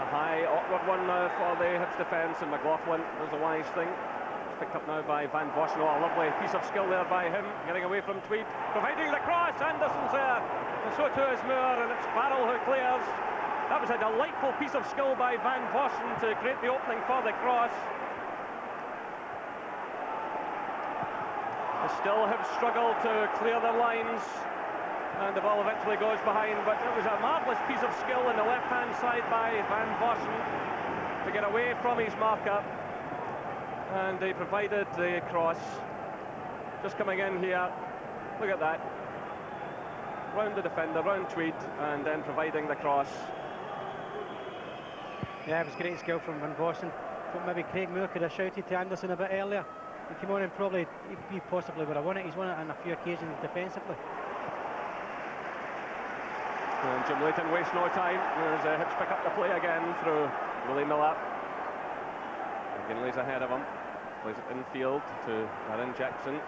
a high, awkward one now for the Hibs defence, and McLaughlin does a wise thing. It's picked up now by Van Vossen. Oh, a lovely piece of skill there by him, getting away from Tweed, providing the cross. Anderson's there, and so too is Moore, and it's Farrell who clears. That was a delightful piece of skill by Van Vossen to create the opening for the cross. Still have struggled to clear their lines, and the ball eventually goes behind, but it was a marvellous piece of skill on the left-hand side by Van Vossen to get away from his marker, and he provided the cross. Just coming in here, look at that, round the defender, round Tweed, and then providing the cross. Yeah, it was great skill from Van Vossen. Thought maybe Craig Moore could have shouted to Anderson a bit earlier. He came on and probably, he possibly would have won it. He's won it on a few occasions defensively. And Jim Leighton wastes no time as Hibs pick up the play again through Willie Miller. McGinley's ahead of him. Plays it infield to Aaron Jackson.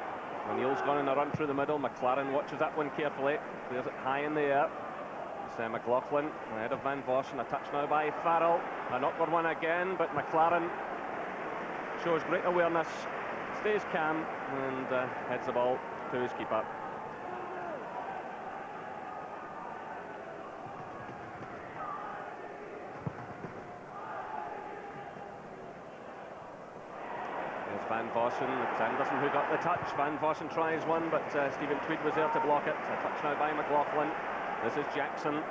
O'Neill's gone in a run through the middle. McLaren watches that one carefully. Clears it high in the air. It's McLaughlin ahead of Van Vossen. A touch now by Farrell. An awkward one again, but McLaren shows great awareness. Stays calm and heads the ball to his keeper. There's Van Vossen. It's Anderson who got the touch. Van Vossen tries one, but Stephen Tweed was there to block it. A touch now by McLaughlin. This is Jackson.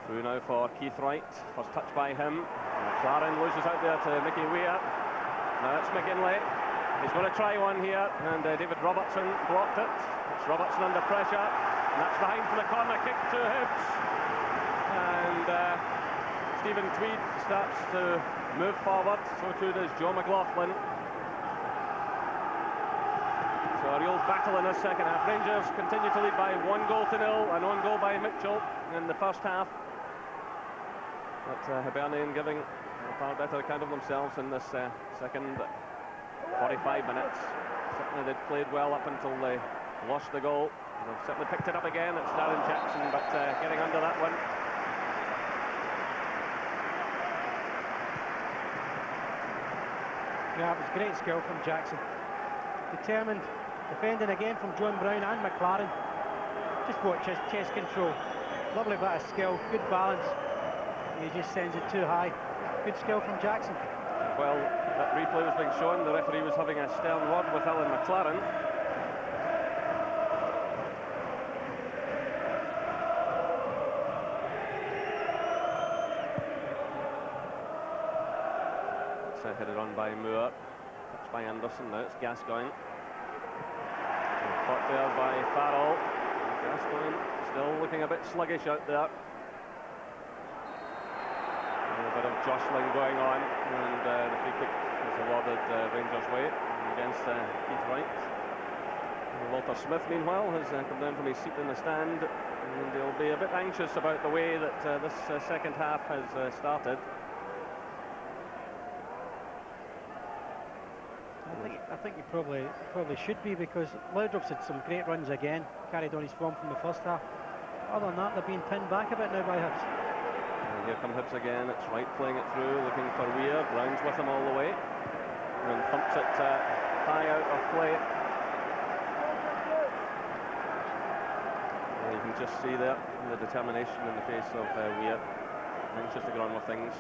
Through now for Keith Wright. First touch by him. McLaren loses out there to Mickey Weir. Now it's McGinley. He's going to try one here, and David Robertson blocked it. It's Robertson under pressure, and that's behind for the corner kick to Hibs. And Stephen Tweed starts to move forward, so too does Joe McLaughlin. So a real battle in this second half. Rangers continue to lead by 1-0, an own goal by Mitchell in the first half. But Hibernian giving a far better account of themselves in this second 45 minutes. Certainly they'd played well up until they lost the goal. They've certainly picked it up again. It's Darren Jackson, but getting under that one. Yeah, it was great skill from Jackson. Determined, defending again from John Brown and McLaren. Just watch his chest control. Lovely bit of skill, good balance. He just sends it too high. Good skill from Jackson. Well, that replay was being shown. The referee was having a stern word with Alan McLaren. It's headed on by Moore. Touched by Anderson. Now it's Gascoigne. Caught there by Farrell. Gascoigne still looking a bit sluggish out there. A bit of jostling going on, and the free kick is awarded Rangers' way against Keith Wright. Walter Smith, meanwhile, has come down from his seat in the stand, and he'll be a bit anxious about the way that this second half has started. I think he probably should be, because Laudrup's had some great runs again, carried on his form from the first half. Other than that, they're being pinned back a bit now by Hibs. And here come Hibs again. It's Wright playing it through, looking for Weir. Brown's with him all the way, and thumps it high out of play. And you can just see there the determination in the face of Weir, anxious to get on with things.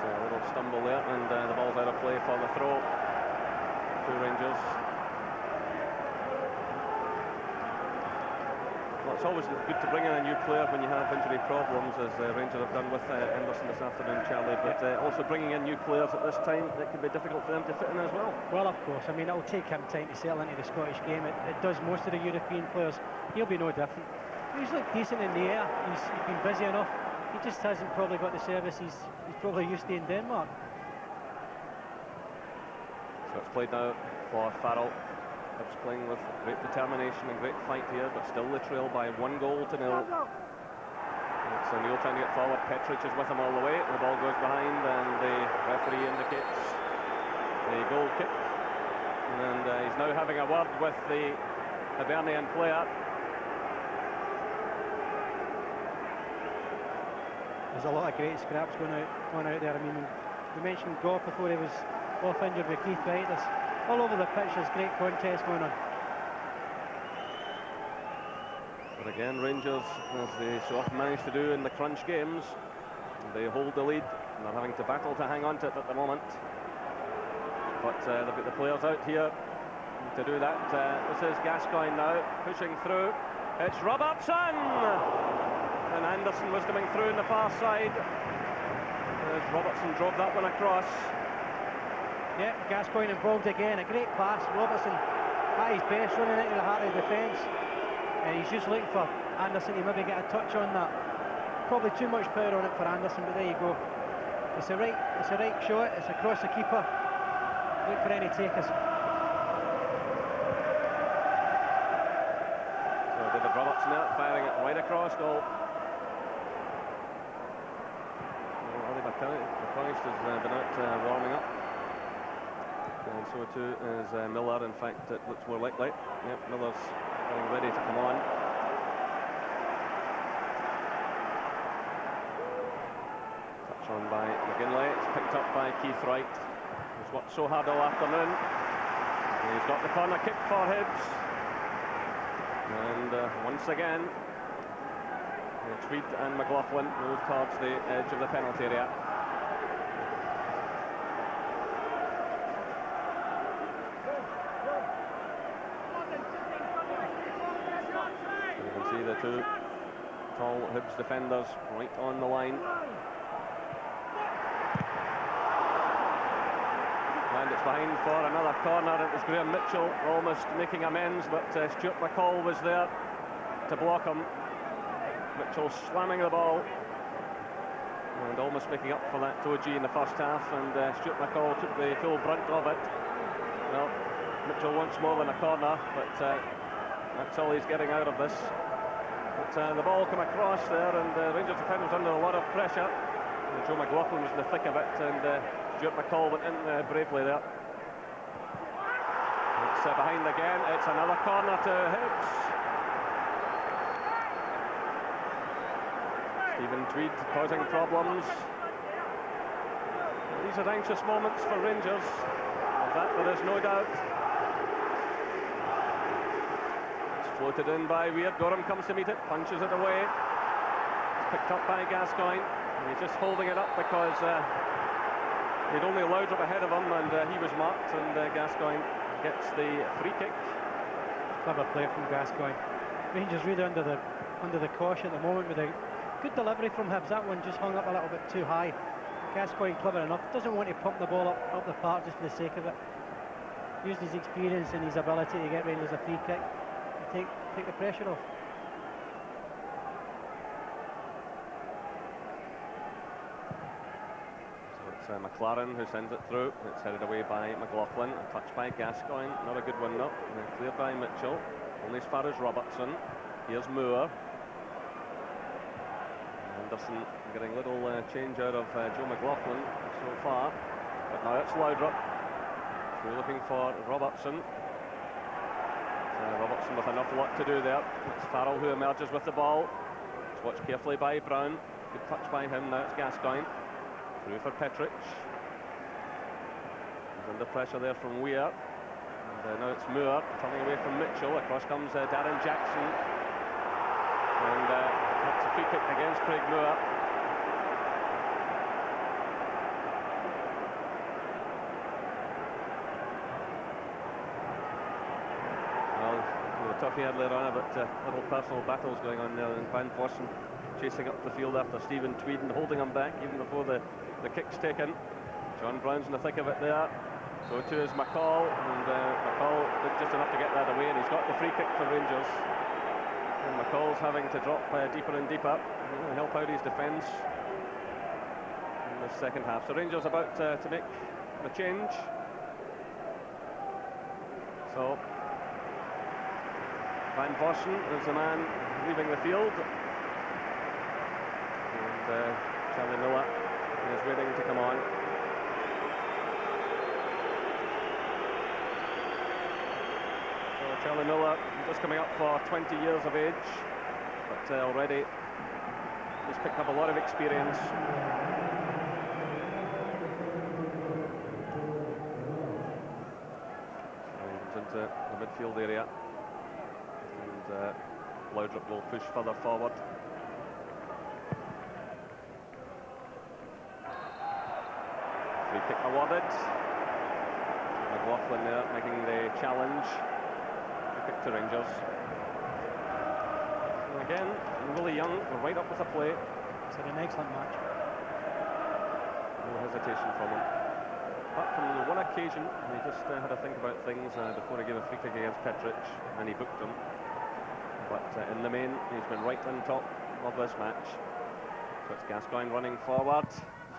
A little stumble there, and the ball's out of play for the throw to Rangers. Well, it's always good to bring in a new player when you have injury problems, as Rangers have done with Anderson this afternoon, Charlie, but also bringing in new players at this time, it can be difficult for them to fit in as well. Well, of course. I mean, it'll take him time to settle into the Scottish game. It does most of the European players. He'll be no different. He's looked decent in the air. He's been busy enough. He just hasn't probably got the service he's probably used to in Denmark. So it's played now for Farrell. Hibs playing with great determination and great fight here, but still the trail by 1-0. It's O'Neill trying to get forward. Petric is with him all the way. The ball goes behind, and the referee indicates the goal kick. And he's now having a word with the Hibernian player. There's a lot of great scraps going out there. I mean, we mentioned Goff before he was off injured with arthritis. All over the pitch, there's great contest going on. But again, Rangers, as they so often manage to do in the crunch games, they hold the lead and they're having to battle to hang on to it at the moment. But they've got the players out here to do that. This is Gascoigne now, pushing through. It's Robertson! And Anderson was coming through on the far side. As Robertson drove that one across. Yeah, Gascoigne involved again. A great pass. Robertson at his best, running into the heart of the defence. And he's just looking for Anderson to maybe get a touch on that. Probably too much power on it for Anderson, but there you go. It's a right shot. It's across the keeper. Look for any takers. So David Robertson out, firing it right across goal. Well, McCoist has been out warming up. And so too is Miller. In fact, it looks more likely. Yep, Miller's getting ready to come on. Touch on by McGinley. It's picked up by Keith Wright. He's worked so hard all afternoon. And he's got the corner kick for Hibs. And once again, Tweed and McLaughlin move towards the edge of the penalty area. You can see the two tall Hibs defenders right on the line. And it's behind for another corner. It was Graham Mitchell almost making amends, but Stuart McCall was there to block him. Mitchell slamming the ball and almost making up for that OG in the first half, and Stuart McCall took the full brunt of it. Well, Mitchell wants more than a corner, but that's all he's getting out of this. But the ball came across there, and Rangers defenders under a lot of pressure. And Joe McLaughlin was in the thick of it, and Stuart McCall went in bravely there. It's behind again. It's another corner to Hibs. Stephen Tweed causing problems. These are anxious moments for Rangers. Of that there is no doubt. It's floated in by Weir. Gorham comes to meet it, punches it away. It's picked up by Gascoigne. And he's just holding it up because he'd only allowed up ahead of him, and he was marked, and Gascoigne gets the free kick. Clever play from Gascoigne. Rangers really under the cosh at the moment with a good delivery from Hibs. That one just hung up a little bit too high. Gascoigne clever enough. Doesn't want to pump the ball up the park just for the sake of it. Used his experience and his ability to get Rangers a free kick and take the pressure off. It's McLaren who sends it through. It's headed away by McLaughlin. A touch by Gascoigne. Not a good one, though. Cleared by Mitchell. Only as far as Robertson. Here's Moore. Anderson getting little change out of Joe McLaughlin so far. But now it's Laudrup. We're looking for Robertson. Robertson with enough luck to do there. It's Farrell who emerges with the ball. It's watched carefully by Brown. Good touch by him. Now it's Gascoigne. Through for Petric. He's under pressure there from Weir. And now it's Moore turning away from Mitchell. Across comes Darren Jackson. And that's a free kick against Craig Moore. Well, we were talking earlier on about little personal battles going on there, and Van Vossen chasing up the field after Stephen Tweed and holding him back even before the kick's taken. John Brown's in the thick of it there. So too is McCall, and McCall did just enough to get that away, and he's got the free kick for Rangers. And McCall's having to drop deeper and deeper to help out his defence in the second half. So Rangers about to make a change. So Van Vossen is the man leaving the field. And Charlie Miller is waiting to come on. So Charlie Miller just coming up for 20 years of age, but already He's picked up a lot of experience. Into the midfield area, and Laudrup will push further forward. Free kick awarded. McLaughlin there making the challenge. Free kick to Rangers. And again, Willie Young, we're right up with the play. It's had an excellent match. No hesitation from him. Apart from one occasion, he just had to think about things before he gave a free kick against Petric, and he booked him. But in the main, he's been right on top of this match. So it's Gascoigne running forward,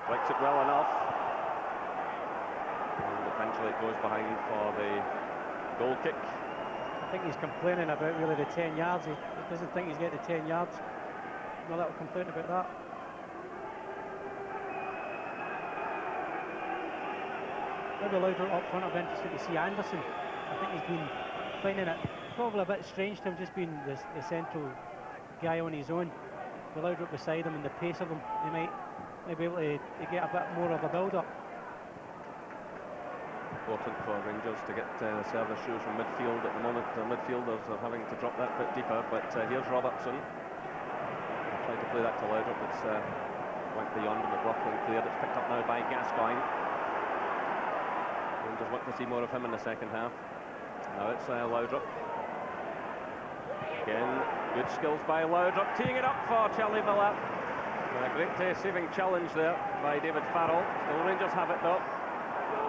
strikes it well enough, and eventually it goes behind for the goal kick. I think he's complaining about really the 10 yards. He doesn't think he's getting the 10 yards. No little complaint about that. Maybe Laudrup up front. I'll be interested to see Anderson. I think he's been finding it probably a bit strange to him just being the central guy on his own. With Laudrup beside him and the pace of him, he might be able to get a bit more of a build-up. Important for Rangers to get the service through from midfield at the moment. The midfielders are having to drop that bit deeper, but here's Robertson. Trying to play that to Laudrup. It's went beyond McLaughlin cleared. It's picked up now by Gascoigne. Rangers want to see more of him in the second half. Now it's Laudrup. Again, good skills by Laudrup, teeing it up for Charlie Miller. A great saving challenge there by David Farrell. Still Rangers have it though.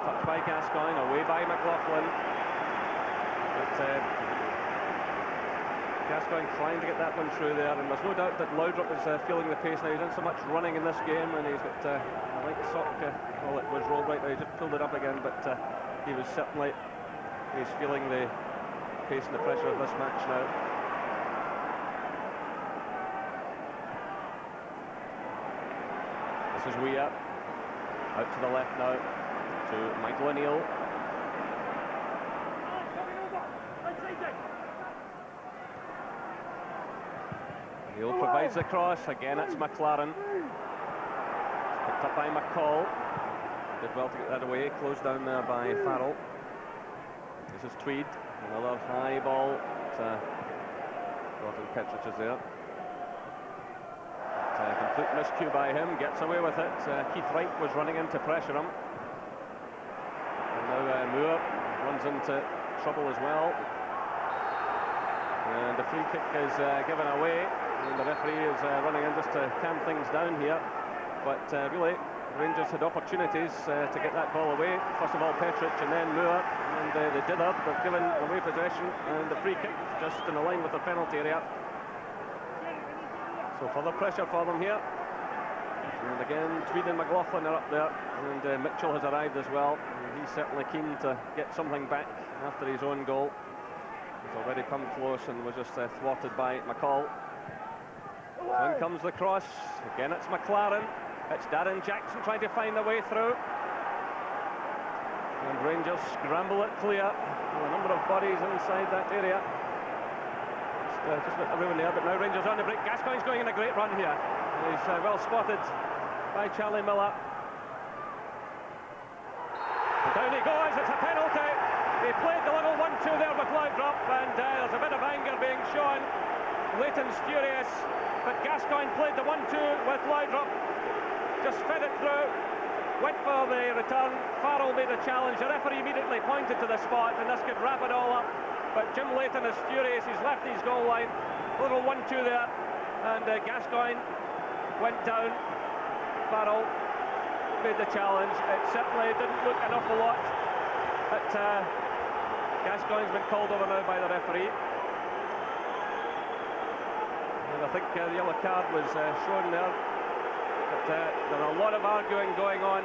Touched by Gascoigne, away by McLaughlin. But Gascoigne trying to get that one through there, and there's no doubt that Laudrup is feeling the pace now. He's done so much running in this game, and he's got a light sock. Well, it was rolled right now, he just pulled it up again, but he was certainly, he's feeling the pace and the pressure of this match now. This is Weir, out to the left now, to Michael O'Neill. O'Neill provides the cross, again it's McLaren. Picked up by McCall. Did well to get that away, closed down there by Farrell. This is Tweed, another high ball. Gordon Petric is there. Complete miscue by him, gets away with it. Keith Wright was running in to pressure him. And now Moore runs into trouble as well. And the free kick is given away. And the referee is running in just to calm things down here. But really, Rangers had opportunities to get that ball away. First of all, Petric and then Moore. And they did that. They've given away possession. And the free kick just in the line with the penalty area. So further pressure for them here. And again, Tweed and McLaughlin are up there. And Mitchell has arrived as well. And he's certainly keen to get something back after his own goal. He's already come close and was just thwarted by McCall. So in comes the cross. Again, it's McLaren. It's Darren Jackson trying to find the way through. And Rangers scramble it clear. A number of bodies inside that area. Just about everyone there, but now Rangers on the break. Gascoigne's going in a great run here. He's well spotted by Charlie Miller. And down he goes, it's a penalty. He played the little 1-2 there with Laudrup, and there's a bit of anger being shown. Leighton's furious, but Gascoigne played the 1-2 with Laudrup. Just fed it through, went for the return. Farrell made a challenge. The referee immediately pointed to the spot, and this could wrap it all up. But Jim Leighton is furious, he's left his goal line. Little 1-2 there, and Gascoigne went down. Farrell made the challenge. It certainly didn't look an awful lot, but Gascoigne's been called over now by the referee. And I think the yellow card was shown there, but there are a lot of arguing going on.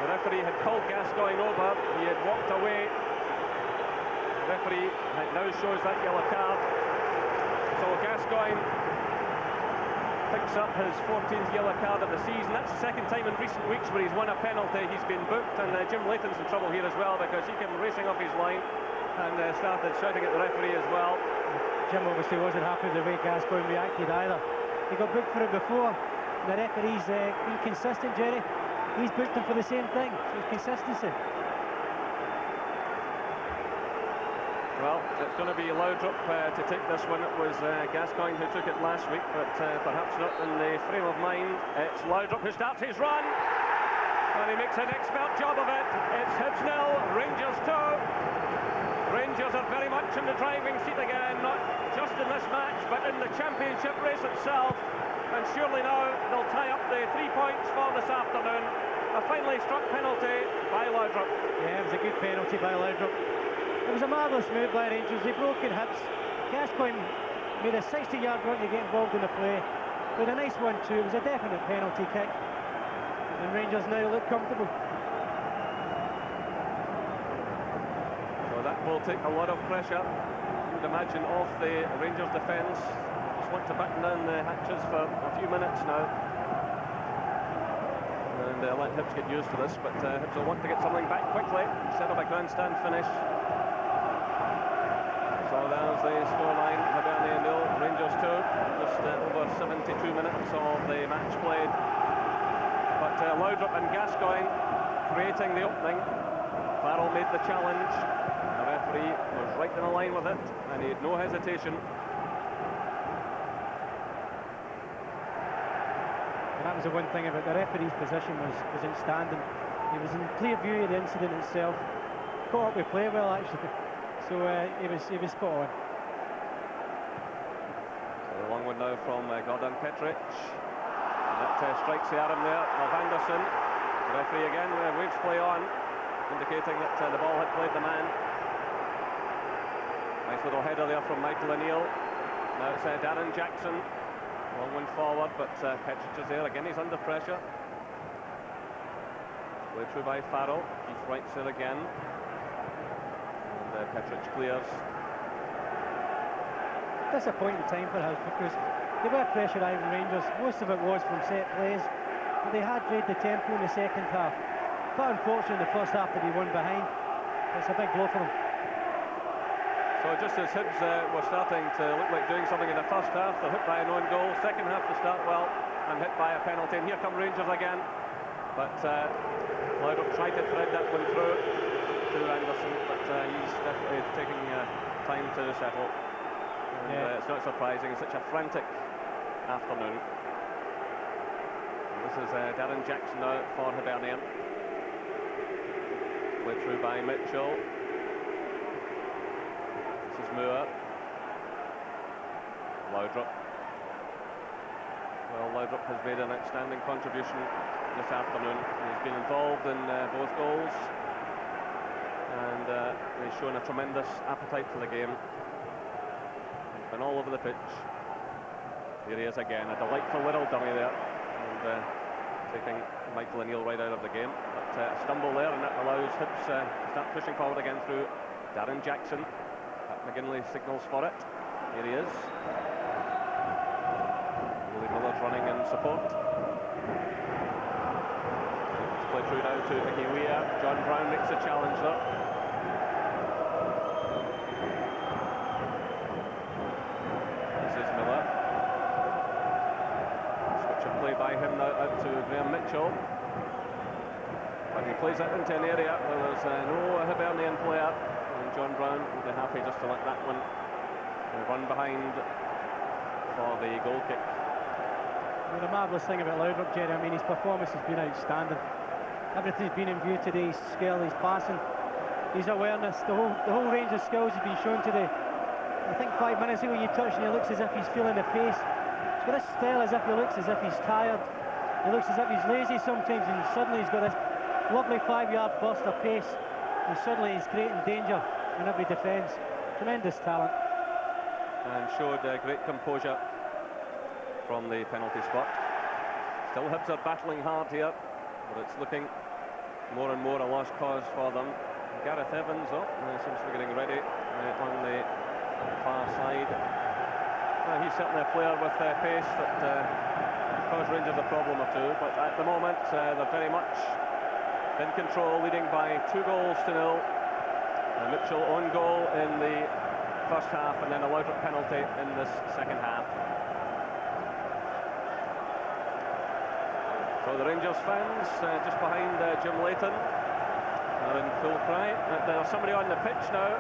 The referee had called Gascoigne over, he had walked away. The referee now shows that yellow card. So Gascoigne picks up his 14th yellow card of the season. That's the second time in recent weeks where he's won a penalty. He's been booked, and Jim Leighton's in trouble here as well because he came racing off his line. and started shouting at the referee as well. Jim obviously wasn't happy with the way Gascoigne reacted either. He got booked for it before. The referee's inconsistent, Jerry. He's booked him for the same thing. So it's consistency. Well, it's going to be Laudrup to take this one. It was Gascoigne who took it last week, but perhaps not in the frame of mind. It's Laudrup who starts his run, and he makes an expert job of it. It's Hibs 0, Rangers 2. Rangers are very much in the driving seat again, not just in this match, but in the championship race itself. And surely now they'll tie up the 3 points for this afternoon. A finely struck penalty by Laudrup. Yeah, it was a good penalty by Laudrup. It was a marvellous move by Rangers. They broke in Hibs. Gascoigne made a 60-yard run to get involved in the play. With a nice one too. It was a definite penalty kick. And Rangers now look comfortable. So that will take a lot of pressure, you would imagine, off the Rangers defence. Just want to batten down the hatches for a few minutes now. And let Hibs get used to this, but Hibs will want to get something back quickly instead of a grandstand finish. So there's the scoreline, Hibernian 0, Rangers 2, just over 72 minutes of the match played. But Laudrup and Gascoigne creating the opening. Farrell made the challenge, the referee was right in the line with it, and he had no hesitation. And that was the one thing about the referee's position was outstanding. He was in clear view of the incident itself. Caught up with play well, actually. So he was spot on. So the long one now from Gordon Petric. And that strikes the arm there of Anderson. The referee again waves play on, indicating that the ball had played the man. Nice little header there from Michael O'Neill. Now it's Darren Jackson. Long one forward, but Petric is there. Again, he's under pressure. Played through by Farrell. Keith Wright's there again. And Petric clears. Disappointing time for Hibs because they were pressurising Rangers. Most of it was from set plays, but they had read the tempo in the second half. But unfortunately, in the first half to be one behind, it's a big blow for them. So just as Hibs were starting to look like doing something in the first half, they're hit by an own goal. Second half to start well, and hit by a penalty. And here come Rangers again. But Laudrup tried to thread that one through to Anderson, but he's definitely taking time to settle. And, yeah. It's not surprising, it's such a frantic afternoon. And this is Darren Jackson now for Hibernian. Played through by Mitchell. This is Moore. Laudrup. Well, Laudrup has made an outstanding contribution this afternoon. He's been involved in both goals, and he's shown a tremendous appetite for the game. He's been all over the pitch. Here he is again, a delightful little dummy there, and taking Michael O'Neill right out of the game. But a stumble there, and that allows Hibs to start pushing forward again through Darren Jackson. McGinley signals for it. Here he is. Willie Miller's running in support. It's played through now to Mickey Weir. John Brown makes a challenge there. This is Miller. Switch of play by him now out to Graham Mitchell. But he plays it into an area where there's no Hibernian player. John Brown will be happy just to let that one run behind for the goal kick. The marvellous thing about Laudrup, Jerry, I mean, his performance has been outstanding. Everything's been in view today. His skill, his passing, his awareness, the whole range of skills has been shown today. I think 5 minutes ago you touched and he looks as if he's feeling the pace. He's got this style as if he looks as if he's tired. He looks as if he's lazy sometimes, and suddenly he's got this lovely 5-yard burst of pace, and suddenly he's creating danger in every defence. Tremendous talent. And showed great composure from the penalty spot. Still Hibs are battling hard here, but it's looking more and more a lost cause for them. Gareth Evans seems to be getting ready on the far side. He's certainly a player with pace that caused Rangers a problem or two, but at the moment they're very much in control, leading by 2 goals to 0. Mitchell own goal in the first half, and then a Laudrup penalty in this second half. So the Rangers fans just behind Jim Leighton are in full cry. There's somebody on the pitch now,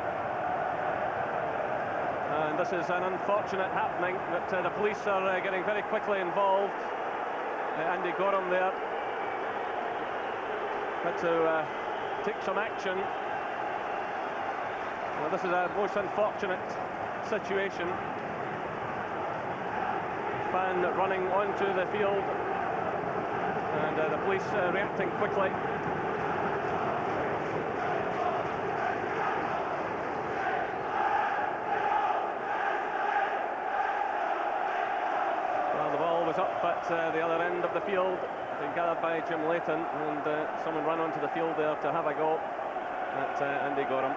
and this is an unfortunate happening that the police are getting very quickly involved. Andy Gorham there had to take some action. Well, this is a most unfortunate situation. Fan running onto the field, and the police reacting quickly. Well, the ball was up at the other end of the field, being gathered by Jim Leighton, and someone ran onto the field there to have a go at Andy Gorham.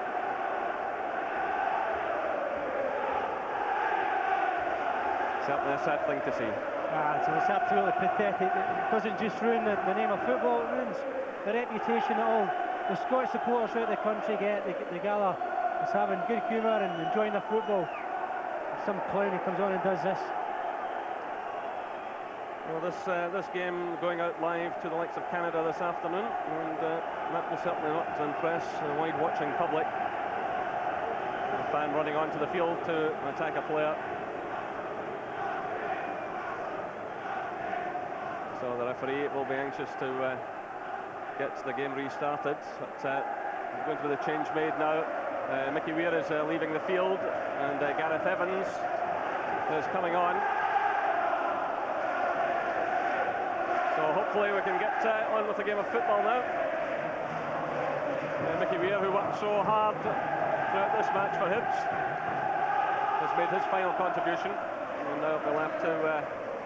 Certainly a sad thing to see. So it's absolutely pathetic. It doesn't just ruin the name of football, it ruins the reputation that all the Scottish supporters throughout the country get. They gather as having good humour and enjoying their football. Some clown who comes on and does this. Well, this game going out live to the likes of Canada this afternoon, and that will certainly not impress a wide watching public. A fan running onto the field to attack a player. So the referee will be anxious to get the game restarted. But there's going to be the change made now. Mickey Weir is leaving the field, and Gareth Evans is coming on. So hopefully we can get on with the game of football now. Mickey Weir, who worked so hard throughout this match for Hibs, has made his final contribution, and now we'll have to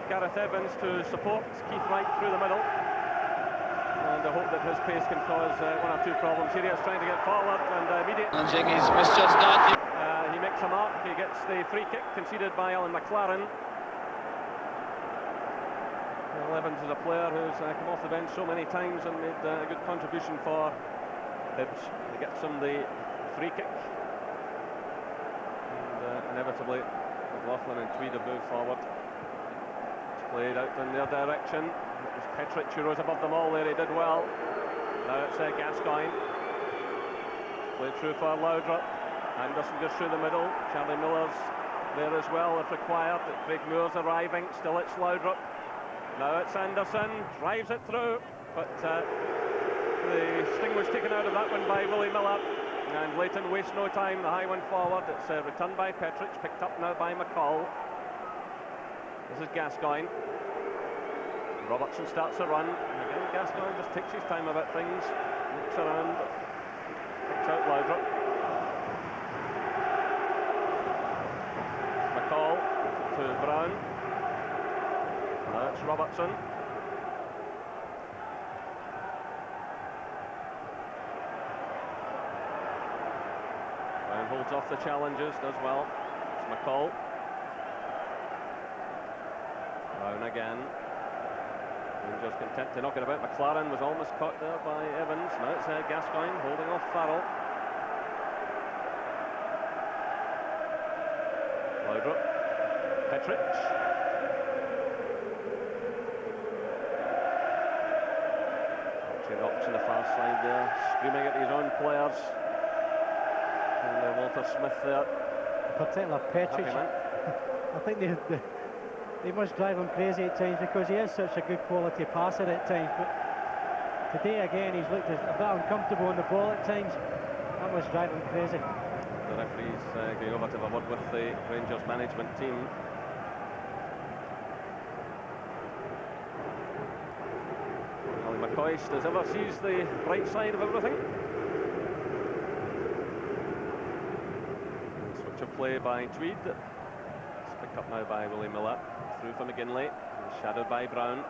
Gareth Evans to support Keith Wright through the middle, and I hope that his pace can cause one or two problems. Here he is trying to get forward, and immediately he's misjudged that. he makes a mark. He gets the free kick conceded by Alan McLaren. Well, Evans is a player who's come off the bench so many times and made a good contribution for Hibs. He gets him the free kick, and inevitably McLaughlin and Tweed have moved forward. Played out in their direction. It was Petric who rose above them all there. He did well. Now it's Gascoigne. Played through for Laudrup. Anderson goes through the middle. Charlie Miller's there as well if required. Craig Moore's arriving. Still it's Laudrup. Now it's Anderson. Drives it through. But the sting was taken out of that one by Willie Miller. And Leighton wastes no time. The high one forward. It's returned by Petric. Picked up now by McCall. This is Gascoigne. Robertson starts a run. Again, Gascoigne just takes his time about things. Looks around. Picks out Laudrup. McCall to Brown. Now it's Robertson. Brown holds off the challenges, does well. It's McCall. Brown again. Rangers content to knock it about. McLaren was almost caught there by Evans. Now it's Gascoigne holding off Farrell. Laudrup. Petric. Rocks on the far side there, screaming at his own players. And Walter Smith there. In particular Petric. I think they must drive him crazy at times because he is such a good quality passer at times, but today again he's looked a bit uncomfortable on the ball at times. That must drive him crazy. The referee's going over to have a word with the Rangers management team. Ali McCoist as ever sees the bright side of everything. Switch of play by Tweed. It's picked up now by Willie Miller. Through for McGinley, shadowed by Brown.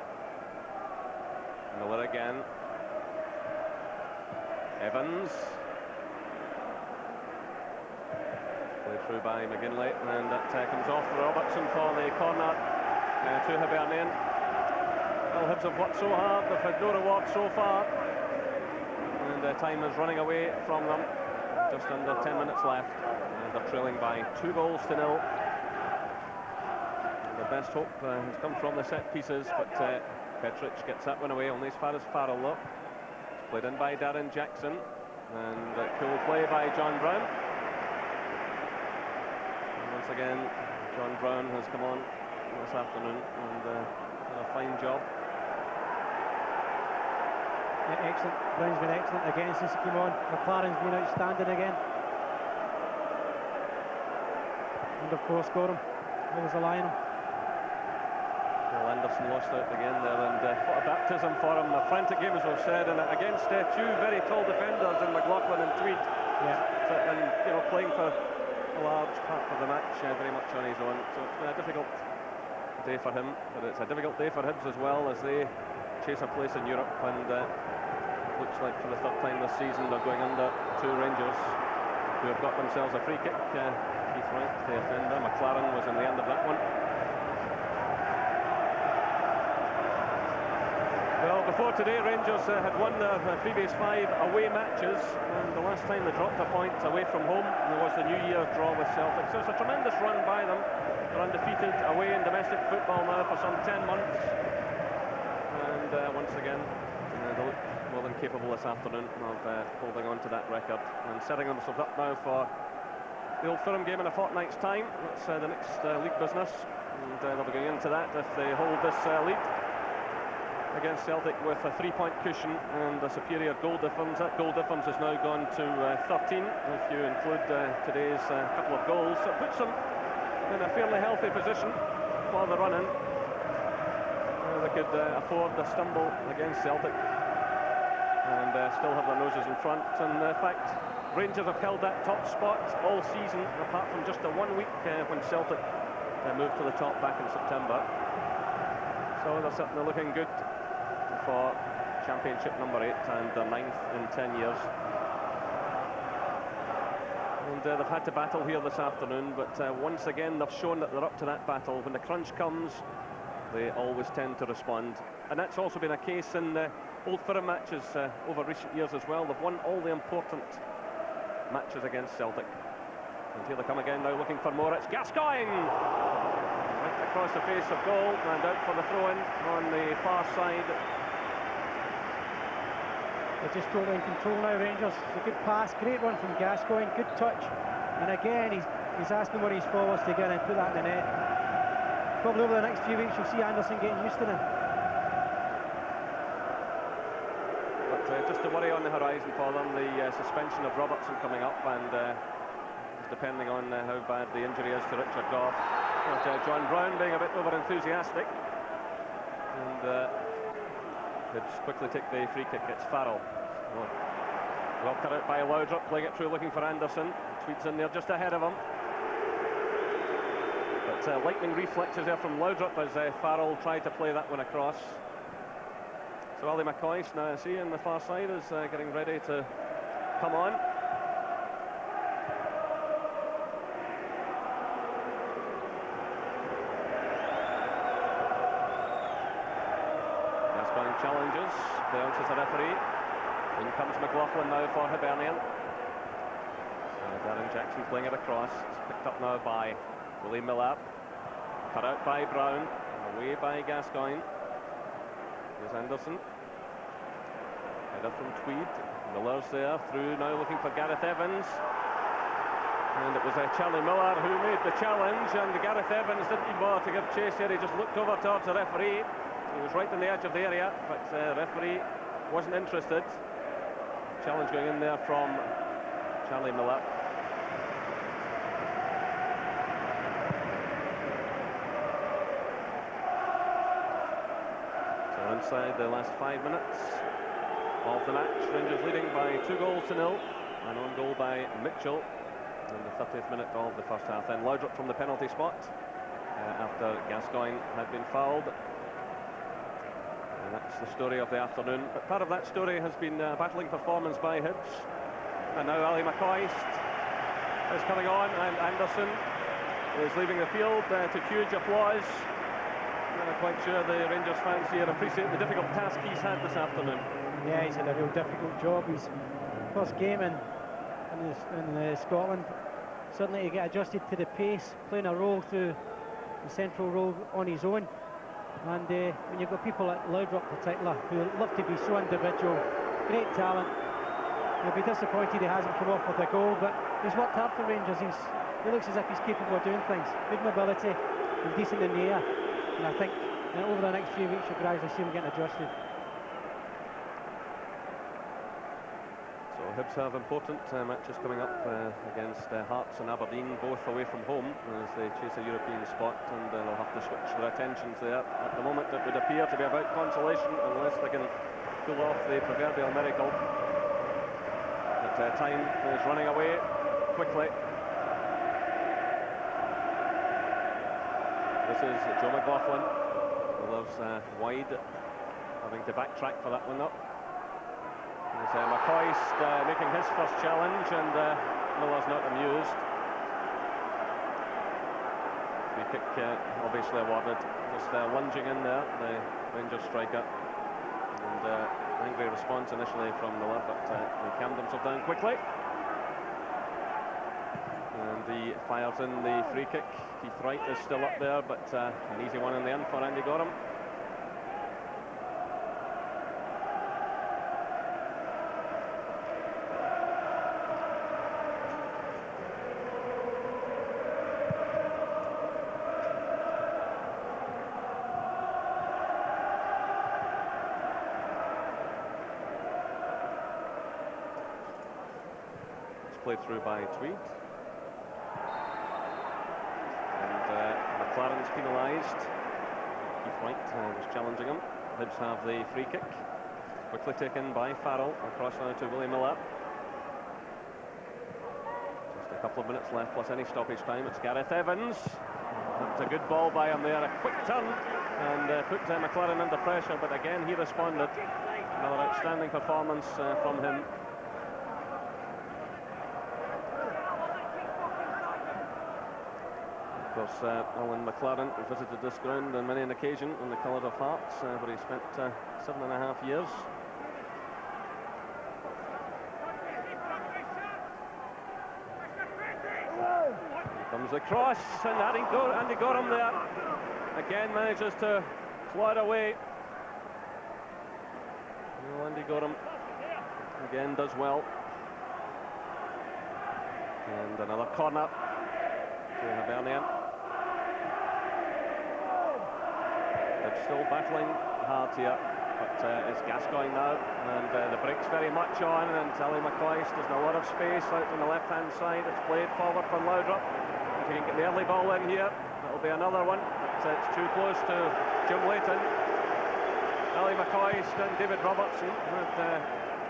Miller again. Evans. Played through by McGinley, and that comes off Robertson for the corner to Hibernian. Well, Hibs have worked so hard, they've had no reward so far, and time is running away from them. just under 10 minutes left, and they're trailing by 2-0. The best hope has come from the set pieces, but Petric gets that one away, only as far as Farrell though. It's played in by Darren Jackson, and cool play by John Brown. And once again, John Brown has come on this afternoon and done a fine job. Yeah, excellent. Brown's been excellent again since he came on. McLaren's been outstanding again. And of course, Gorham, always relying on him. Well, Anderson lost out again there, and what a baptism for him. A frantic game, as we've said, and against two very tall defenders in McLaughlin and Tweed. Yeah. And playing for a large part of the match, very much on his own. So it's been a difficult day for him, but it's a difficult day for Hibs as well, as they chase a place in Europe, and looks like for the third time this season they're going under to Rangers, who have got themselves a free kick. Keith Wright, the offender. McLaren was in the end of that one. Well, before today, Rangers had won their previous 5 away matches, and the last time they dropped a point away from home was the New Year draw with Celtic. So it's a tremendous run by them. They're undefeated away in domestic football now for some 10 months. And once again, they look more than capable this afternoon of holding on to that record and setting themselves up now for the Old Firm game in a fortnight's time. That's the next league business, and they'll be going into that if they hold this lead against Celtic with a 3-point cushion and a superior goal difference. That goal difference has now gone to 13 if you include today's couple of goals. So it puts them in a fairly healthy position for the run-in. They could afford a stumble against Celtic and still have their noses in front. And in fact, Rangers have held that top spot all season, apart from just the 1 week when Celtic moved to the top back in September. So they're certainly looking good for Championship number 8 and their 9th in 10 years. And they've had to battle here this afternoon, but once again they've shown that they're up to that battle. When the crunch comes, they always tend to respond. And that's also been a case in Old Firm matches over recent years as well. They've won all the important matches against Celtic. And here they come again now, looking for more. It's Gascoigne! Right across the face of goal and out for the throw-in on the far side. They're just totally in control now, Rangers. It's a good pass, great one from Gascoigne, good touch. And again, he's asking what his forwards to get and put that in the net. Probably over the next few weeks you'll see Anderson getting used to them. But just a worry on the horizon for them, the suspension of Robertson coming up, and depending on how bad the injury is to Richard Gough. But John Brown being a bit over-enthusiastic. And Hibs quickly take the free kick. It's Farrell. Well cut out by Laudrup, playing it through, looking for Anderson. Tweed's in there just ahead of him. But lightning reflexes there from Laudrup as Farrell tried to play that one across. So Ali McCoist, now I see on the far side, is getting ready to come on. Challenges, bounces the referee. In comes McLaughlin now for Hibernian. Darren Jackson playing it across. It's picked up now by Willie Miller. Cut out by Brown. Away by Gascoigne. Here's Anderson. Header from Tweed. Miller's there through now, looking for Gareth Evans. And it was Charlie Miller who made the challenge, and Gareth Evans didn't even bother to give chase here. He just looked over towards the referee. He was right on the edge of the area, but the referee wasn't interested. Challenge going in there from Charlie Miller. So inside the last 5 minutes of the match, Rangers leading by 2-0, and on goal by Mitchell in the 30th minute of the first half. Then Laudrup from the penalty spot after Gascoigne had been fouled. And that's the story of the afternoon. But part of that story has been a battling performance by Hibs. And now Ali McCoist is coming on, and Anderson is leaving the field to huge applause. I'm not quite sure the Rangers fans here appreciate the difficult task he's had this afternoon. Yeah, he's had a real difficult job. His first game in in Scotland. Certainly to get adjusted to the pace, playing a role through the central role on his own. And when you've got people like Laudrup in particular, who love to be so individual, great talent, you'll be disappointed he hasn't come off with a goal, but he's worked hard for Rangers. He looks as if he's capable of doing things. Good mobility and decent in the air. And I think over the next few weeks you'll gradually see him getting adjusted. So Hibs have important matches coming up against Hearts and Aberdeen, both away from home as they chase a European spot, and they'll have to switch their attentions there. At the moment it would appear to be about consolation unless they can pull off the proverbial miracle. But time is running away quickly. This is Joe McLaughlin. Miller's wide, having to backtrack for that one up. There's McCoist making his first challenge, and Miller's not amused. Free kick obviously awarded. Just lunging in there, the Rangers striker. And angry response initially from Miller, but they calmed themselves down quickly. And he fires in the free kick. Keith Wright is still up there, but an easy one in the end for Andy Gorham. Played through by Tweed. And McLaren's penalised. Keith Wright was challenging him. Hibs have the free kick. Quickly taken by Farrell. Across now to Willie Miller. Just a couple of minutes left plus any stoppage time. It's Gareth Evans. That's a good ball by him there. A quick turn and put McLaren under pressure, but again he responded. Another outstanding performance from him. Of course, Alan McLaren visited this ground on many an occasion on the colour of Hearts, where he spent 7.5 years. Here comes the cross, and Andy Gorham there again manages to claw it away. Well, Andy Gorham again does well. And another corner to Hibernian. They're still battling hard here, but it's Gascoigne now, and the break's very much on, and Ali McCoist has a lot of space out on the left-hand side. It's played forward for Laudrup. If he can get the early ball in here, that'll be another one, but it's too close to Jim Leighton. Ali McCoist and David Robertson have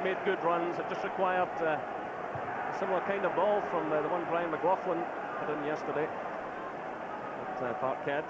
made good runs. It just required a similar kind of ball from the one Brian McLaughlin had in yesterday at Parkhead.